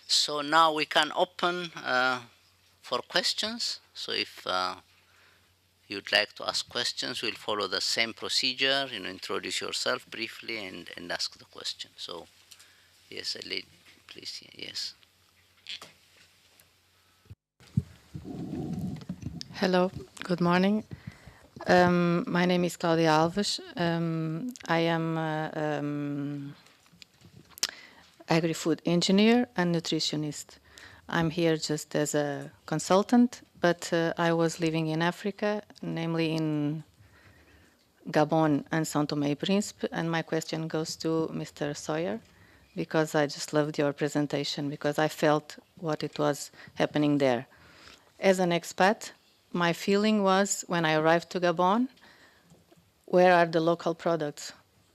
So now we can open for questions. So if you'd like to ask questions, we'll follow the same procedure. Introduce yourself briefly and ask the question. So yes, lady, please. Yes. Hello, good morning. My name is Claudia Alves. I am agri-food engineer and nutritionist. I'm here just as a consultant, but I was living in Africa, namely in Gabon and São Tomé e Príncipe, and my question goes to Mr. Sawyer, because I just loved your presentation, because I felt what it was happening there. As an expat, my feeling was when I arrived to Gabon, where are the local products?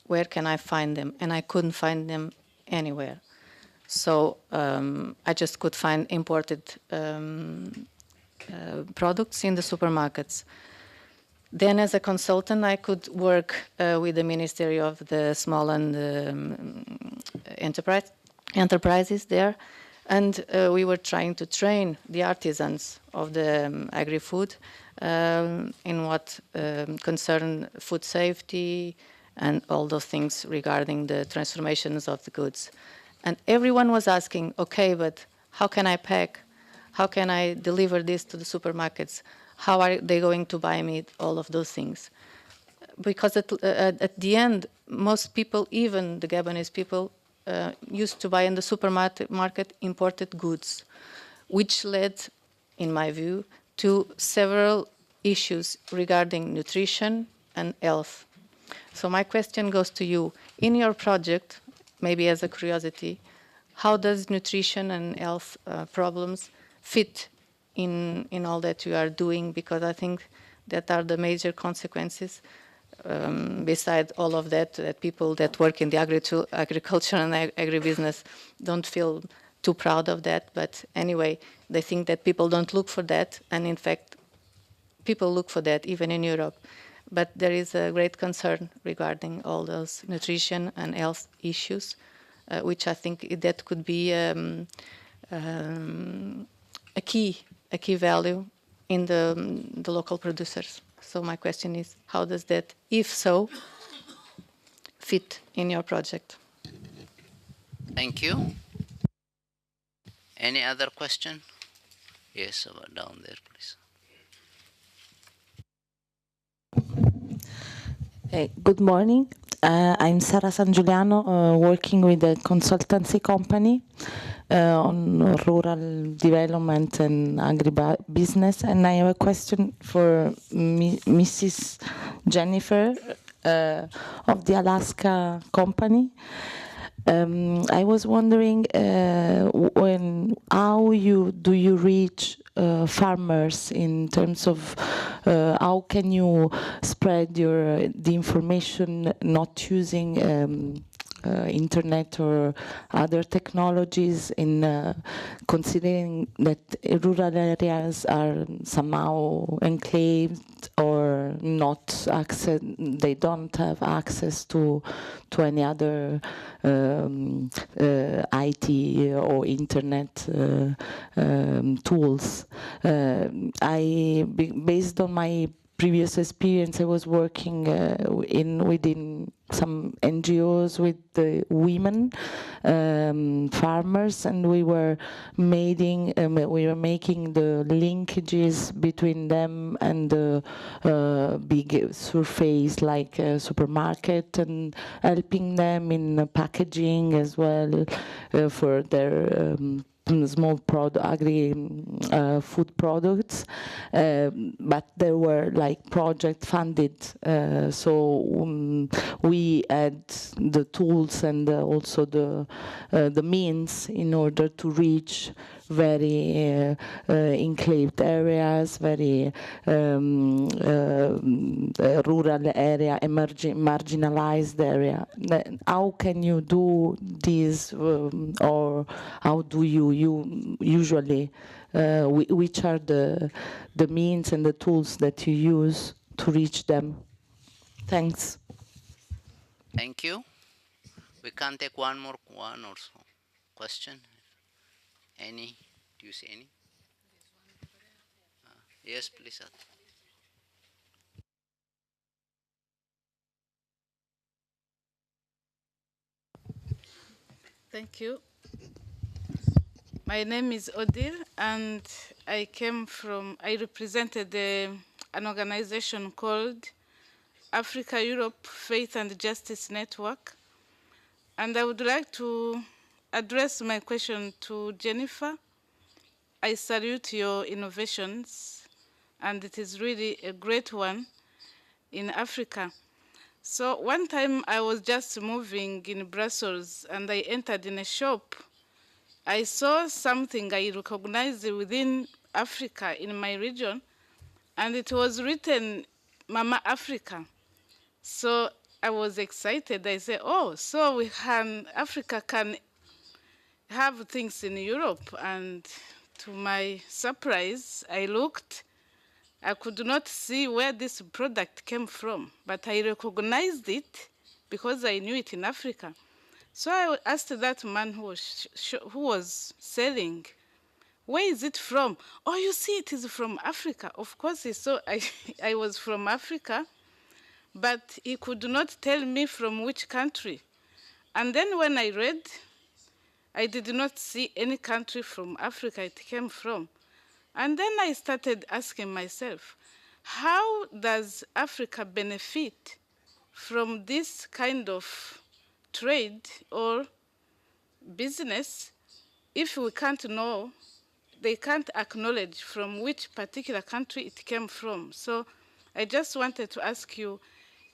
Where can I find them? And I couldn't find them anywhere. So I just could find imported products in the supermarkets. Then as a consultant, I could work with the Ministry of the Small and Enterprises there. And we were trying to train the artisans of the agri-food in what concern food safety and all those things regarding the transformations of the goods. And everyone was asking, okay, but how can I pack? How can I deliver this to the supermarkets? How are they going to buy me all of those things? Because at the end, most people, even the Gabonese people, used to buy in the supermarket imported goods, which led, in my view, to several issues regarding nutrition and health. So my question goes to you. In your project, maybe as a curiosity, how does nutrition and health problems fit in all that you are doing? Because I think that are the major consequences. Beside all of that, that people that work in the agriculture and agribusiness don't feel too proud of that. But anyway, they think that people don't look for that. And in fact, people look for that, even in Europe. But there is a great concern regarding all those nutrition and health issues, which I think that could be a key value in the local producers. So my question is, how does that, if so, fit in your project? Thank you. Any other question? Yes, down there, please. Good morning. I'm Sara San Giuliano, working with a consultancy company on rural development and agribusiness. And I have a question for Mrs. Jennifer of the Alaska company. I was wondering how do you reach farmers in terms of how can you spread the information not using internet or other technologies, in considering that rural areas are somehow enclaved or not access, they don't have access to any other IT or internet tools. Based on my previous experience, I was working within some NGOs with the women farmers, and we were making the linkages between them and the big surface like supermarket, and helping them in packaging as well for their small agri food products, but they were like project funded, so we had the tools and also the means in order to reach very enclaved areas, very rural area, marginalized area. How can you do this, or how do you usually, which are the means and the tools that you use to reach them? Thanks. Thank you. We can take one or so question. Any? Do you see any? Yes, please. Thank you. My name is Odile, and I represented an organization called Africa Europe Faith and Justice Network. And I would like to address my question to Jennifer. I salute your innovations, and it is really a great one in Africa. So one time I was just moving in Brussels, and I entered in a shop. I saw something I recognized within Africa in my region, and it was written Mama Africa. So I was excited. I said, oh, so Africa can have things in Europe. And to my surprise, I looked. I could not see where this product came from, but I recognized it because I knew it in Africa. So I asked that man who was selling, where is it from? Oh, you see, it is from Africa. Of course, he saw I was from Africa, but he could not tell me from which country. And then when I read, I did not see any country from Africa it came from. And then I started asking myself, how does Africa benefit from this kind of trade or business if we can't know, they can't acknowledge from which particular country it came from? So I just wanted to ask you,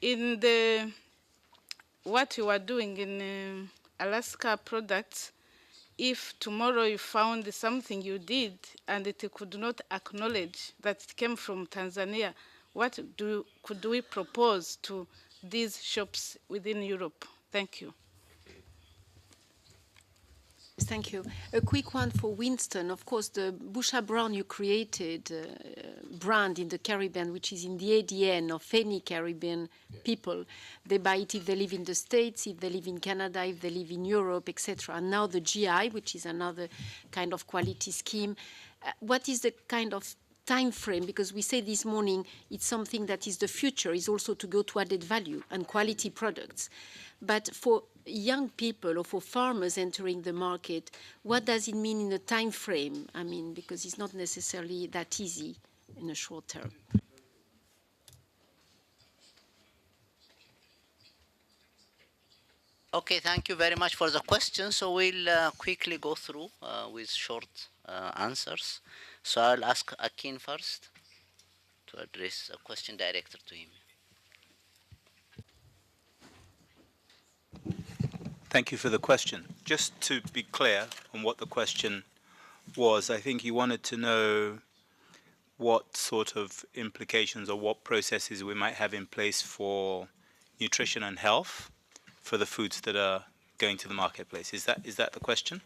in what you are doing in Alaska products, if tomorrow you found something you did and it could not acknowledge that it came from Tanzania, what could we propose to these shops within Europe? Thank you. Thank you. A quick one for Winston. Of course, the Busha Brown you created brand in the Caribbean, which is in the ADN of any Caribbean people. They buy it if they live in the States, if they live in Canada, if they live in Europe, etc. And now the GI, which is another kind of quality scheme. What is the kind of time frame? Because we said this morning it's something that is the future, is also to go to added value and quality products. But for young people or for farmers entering the market, what does it mean in a time frame? I mean, because it's not necessarily that easy in the short term. Okay, thank you very much for the question. So we'll quickly go through with short answers. So I'll ask Akin first to address a question directed to him. Thank you for the question. Just to be clear on what the question was, I think you wanted to know what sort of implications or what processes we might have in place for nutrition and health for the foods that are going to the marketplace. Is that the question?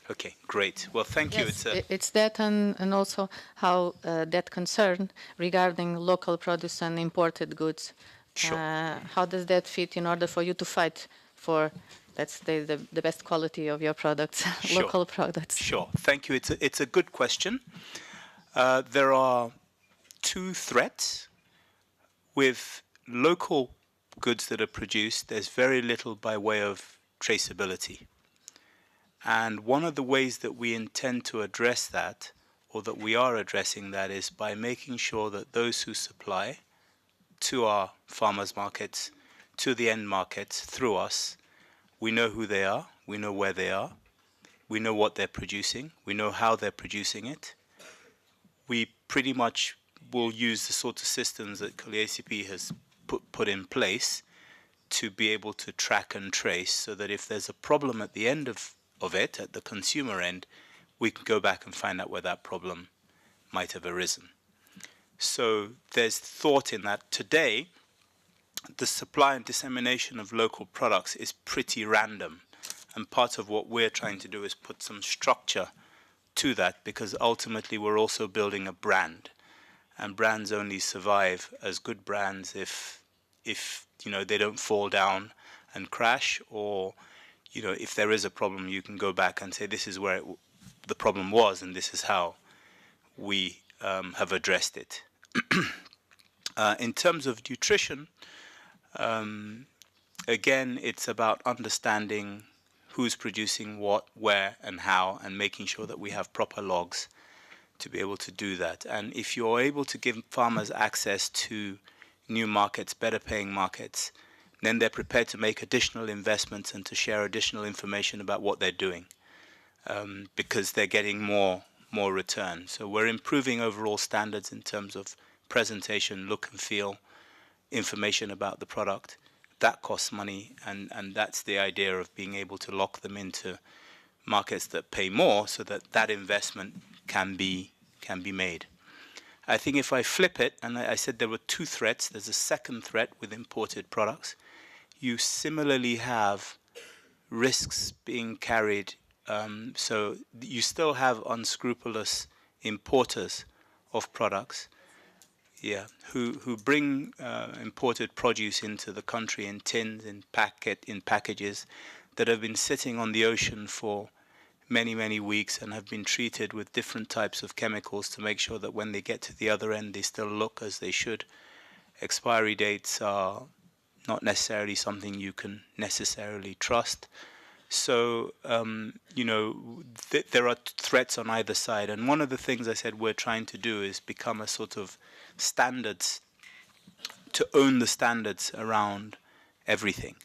Okay, great. Well, thank you. It's that, and also how that concern regarding local produce and imported goods. Sure. How does that fit in order for you to fight for, let's say, the best quality of your products, Sure. local products? Sure. Thank you. It's a good question. There are two threats. With local goods that are produced, there's very little by way of traceability. And one of the ways that we intend to address that, or that we are addressing that, is by making sure that those who supply to our farmers' markets, to the end markets through us, we know who they are, we know where they are, we know what they're producing, we know how they're producing it. We pretty much will use the sort of systems that the ACP has put in place to be able to track and trace, so that if there's a problem at the end of it, at the consumer end, we can go back and find out where that problem might have arisen. So there's thought in that. Today, the supply and dissemination of local products is pretty random. And part of what we're trying to do is put some structure to that, because ultimately we're also building a brand. And brands only survive as good brands if they don't fall down and crash, or if there is a problem, you can go back and say, this is where the problem was, and this is how we have addressed it. In terms of nutrition, again, it's about understanding who's producing what, where, and how, and making sure that we have proper logs to be able to do that. And if you're able to give farmers access to new markets, better paying markets, then they're prepared to make additional investments and to share additional information about what they're doing, because they're getting more return. So we're improving overall standards in terms of presentation, look and feel, information about the product. That costs money, and that's the idea of being able to lock them into markets that pay more, so that that investment can be made. I think if I flip it, and I said there were two threats, there's a second threat with imported products. You similarly have risks being carried, so you still have unscrupulous importers of products, who bring imported produce into the country in tins, in packages that have been sitting on the ocean for many weeks and have been treated with different types of chemicals to make sure that when they get to the other end, they still look as they should. Expiry dates are not necessarily something you can necessarily trust. So, there are threats on either side. And one of the things I said we're trying to do is become a sort of standards, to own the standards around everything.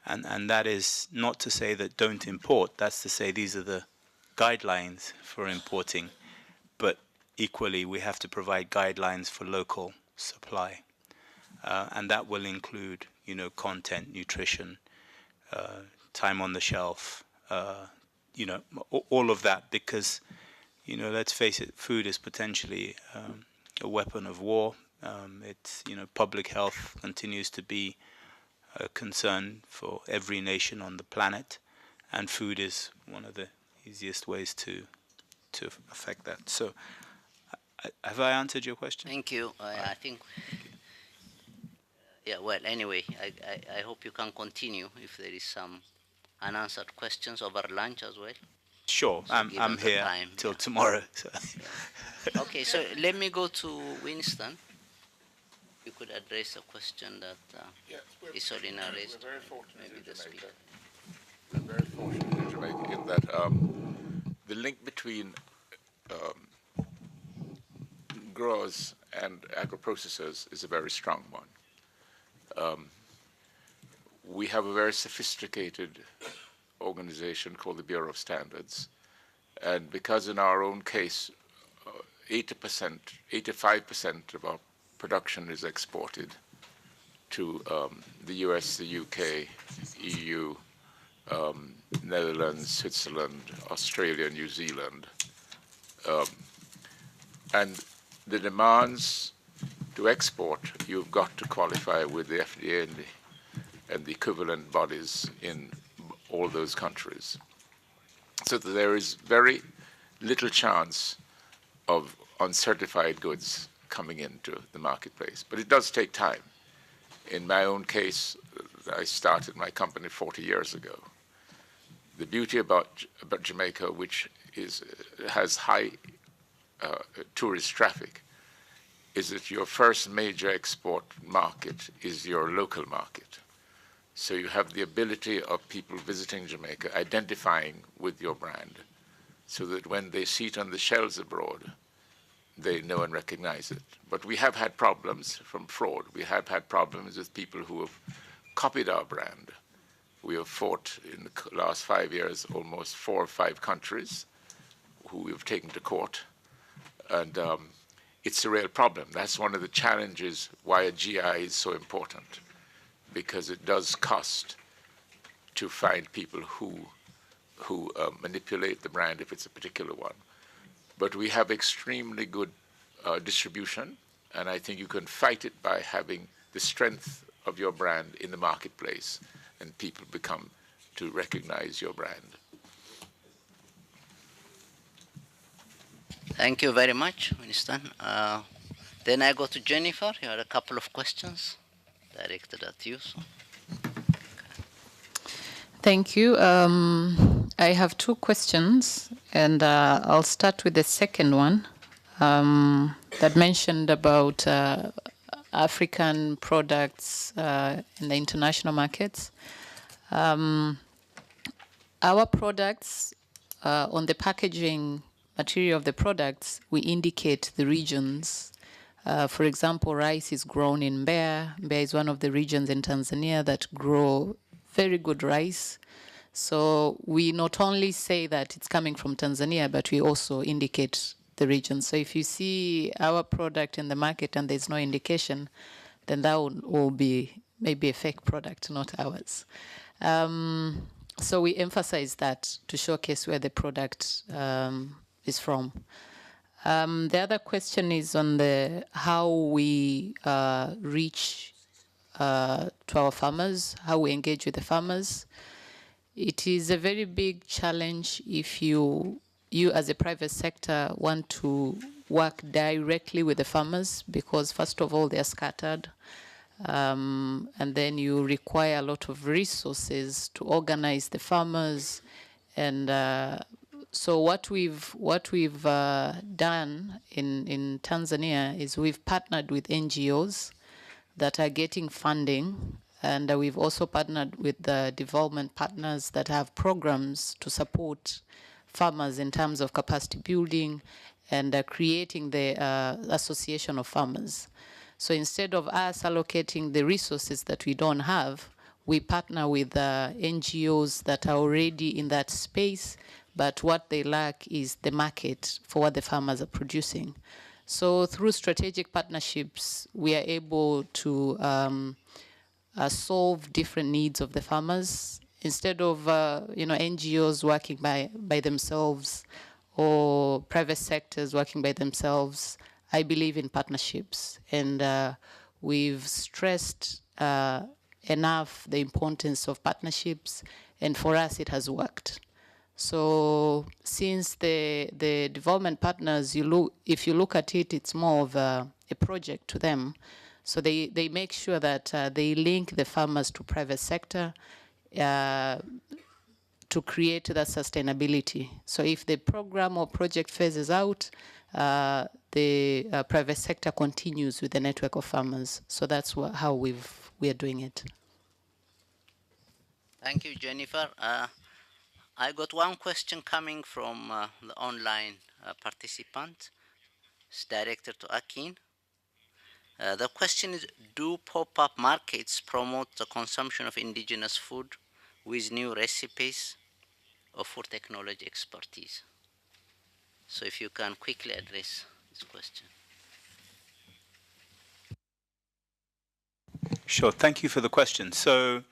And that is not to say that don't import, that's to say these are the guidelines for importing, but equally we have to provide guidelines for local supply. And that will include, content, nutrition, time on the shelf, all of that, because, let's face it, food is potentially a weapon of war. It's, public health continues to be a concern for every nation on the planet, and food is one of the easiest ways to affect that. So, have I answered your question? Thank you. I think. Yeah. Well, anyway, I hope you can continue if there is some unanswered questions over lunch as well. Sure. So I'm here time, till tomorrow. So. Yeah. Okay. So let me go to Winston. You could address a question that Isolina raised. We're very fortunate Maybe in the Jamaica. speaker. We're very fortunate in Jamaica in that the link between growers and agro-processors is a very strong one. We have a very sophisticated organization called the Bureau of Standards, and because in our own case 80%, 85% of our production is exported to the US, the UK, EU, Netherlands, Switzerland, Australia, New Zealand. And the demands to export, you've got to qualify with the FDA and the equivalent bodies in all those countries. So that there is very little chance of uncertified goods coming into the marketplace. But it does take time. In my own case, I started my company 40 years ago. The beauty about Jamaica, which has high tourist traffic, is that your first major export market is your local market. So you have the ability of people visiting Jamaica identifying with your brand, so that when they see it on the shelves abroad, they know and recognize it. But we have had problems from fraud. We have had problems with people who have copied our brand. We have fought in the last 5 years almost 4 or 5 countries who we have taken to court. And it's a real problem. That's one of the challenges why a GI is so important, because it does cost to find people who manipulate the brand if it's a particular one. But we have extremely good distribution, and I think you can fight it by having the strength of your brand in the marketplace, and people become to recognize your brand. Thank you very much, Winston. Then I go to Jennifer. You had a couple of questions directed at you. So. Thank you. I have two questions, and I'll start with the second one that mentioned about African products in the international markets. Our products, on the packaging material of the products, we indicate the regions. For example, rice is grown in Mbeya. Mbeya is one of the regions in Tanzania that grow very good rice. So we not only say that it's coming from Tanzania, but we also indicate the region. So if you see our product in the market and there's no indication, then that will be maybe a fake product, not ours. So we emphasize that to showcase where the product is from. The other question is on the how we reach to our farmers, how we engage with the farmers. It is a very big challenge if you as a private sector want to work directly with the farmers, because first of all, they're scattered. And then you require a lot of resources to organize the farmers. And so what we've done in Tanzania is we've partnered with NGOs that are getting funding. And we've also partnered with the development partners that have programs to support farmers in terms of capacity building and creating the association of farmers. So instead of us allocating the resources that we don't have, we partner with NGOs that are already in that space, but what they lack is the market for what the farmers are producing. So through strategic partnerships, we are able to solve different needs of the farmers. Instead of NGOs working by themselves or private sectors working by themselves, I believe in partnerships, and we've stressed enough the importance of partnerships, and for us it has worked. So since the development partners, if you look at it, it's more of a project to them. So they make sure that they link the farmers to private sector to create that sustainability. So if the program or project phases out, the private sector continues with the network of farmers. So that's how we are doing it. Thank you, Jennifer. I got one question coming from the online participant. It's directed to Akin. The question is, do pop-up markets promote the consumption of indigenous food with new recipes or food technology expertise? So if you can quickly address this question. Sure, thank you for the question. So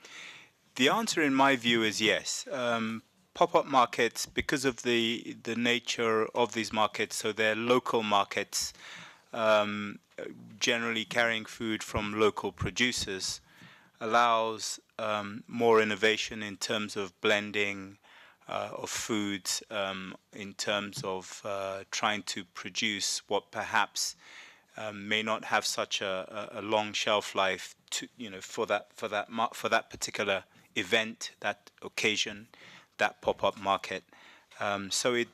the answer in my view is yes. Pop-up markets, because of the nature of these markets, so they're local markets, generally carrying food from local producers, allows more innovation in terms of blending of foods, in terms of trying to produce what perhaps may not have such a long shelf life to, for that particular event, that occasion, that pop-up market. So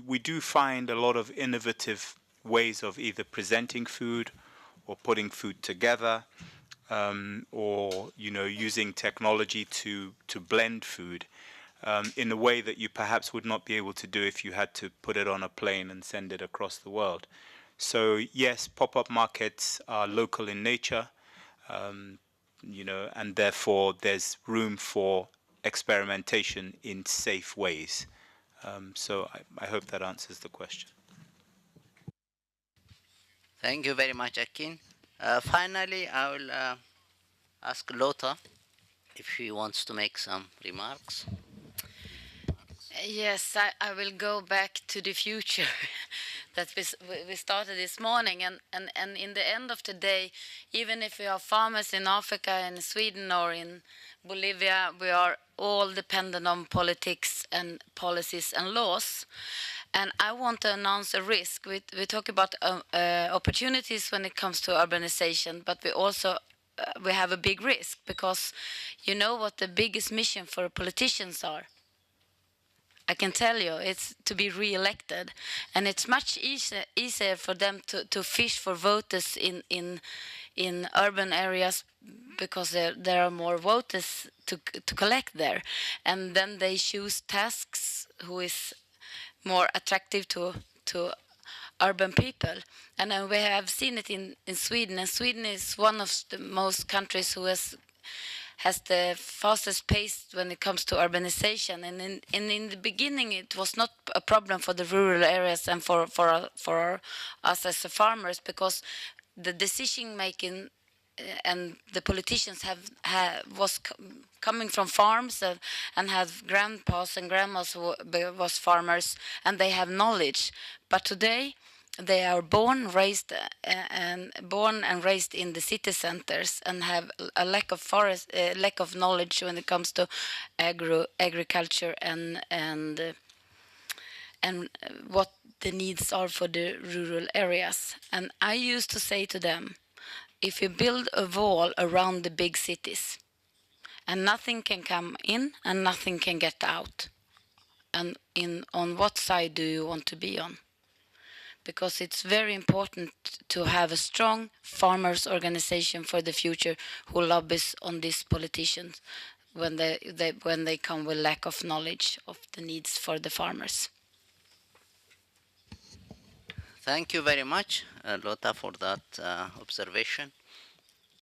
we do find a lot of innovative ways of either presenting food or putting food together, or using technology to blend food in a way that you perhaps would not be able to do if you had to put it on a plane and send it across the world. So yes, pop-up markets are local in nature, and therefore there's room for experimentation in safe ways. So I hope that answers the question. Thank you very much, Akin. Finally, I will ask Lotta if she wants to make some remarks. Yes, I will go back to the future that we started this morning. And in the end of the day, even if we are farmers in Africa, in Sweden or in Bolivia, we are all dependent on politics and policies and laws. And I want to announce a risk. We talk about opportunities when it comes to urbanization, but we also we have a big risk, because you know what the biggest mission for politicians are? I can tell you, it's to be re-elected, and it's much easier for them to fish for voters in urban areas because there are more voters to collect there, and then they choose tasks who is more attractive to urban people. And we have seen it in Sweden, and Sweden is one of the most countries who has the fastest pace when it comes to urbanization. And in the beginning, it was not a problem for the rural areas and for us as the farmers, because the decision making and the politicians was coming from farms and had grandpas and grandmas who was farmers, and they have knowledge. But today they are born and raised in the city centers and have a lack of knowledge when it comes to agriculture and what the needs are for the rural areas. And I used to say to them, if you build a wall around the big cities and nothing can come in and nothing can get out, and on what side do you want to be on? Because it's very important to have a strong farmers organization for the future who lobbies on these politicians when they come with lack of knowledge of the needs for the farmers. Thank you very much, Lotta, for that observation.